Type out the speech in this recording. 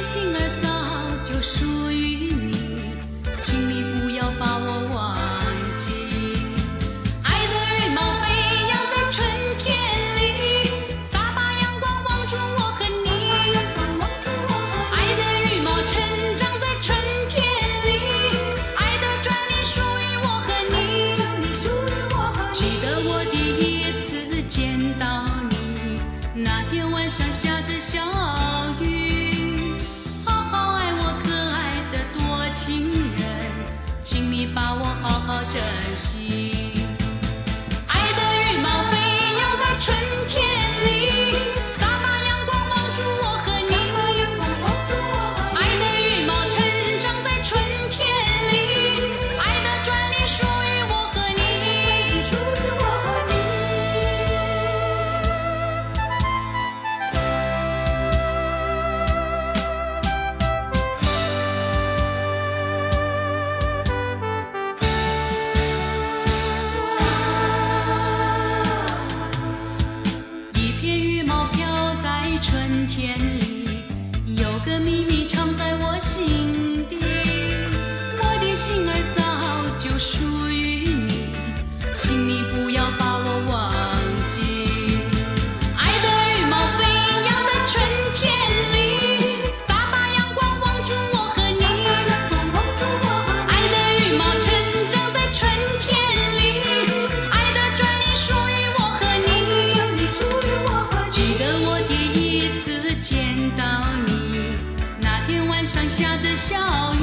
心儿早就属于你，请你不要把我忘记。爱的羽毛飞扬在春天里，洒把阳光望住我和你。爱的羽毛成长在春天里，爱的专利属于我和你。记得我第一次见到你，那天晚上下着小雨，好好爱我可爱的多情人，请你把我好好珍惜。爱的羽毛飞扬在春天里，洒把阳光望住我和你。爱的羽毛成长在春天里，爱的专利属于我和你。一片羽毛飘在春天里，有个秘密藏在我心底。我的心儿早就属于你，请你不要把我忘记。爱的羽毛飞扬在春天里，洒把阳光望住我和你。爱的羽毛成长在春天里，爱的专利属于我和你。记得我第一次见到你，那天晚上下着小雨。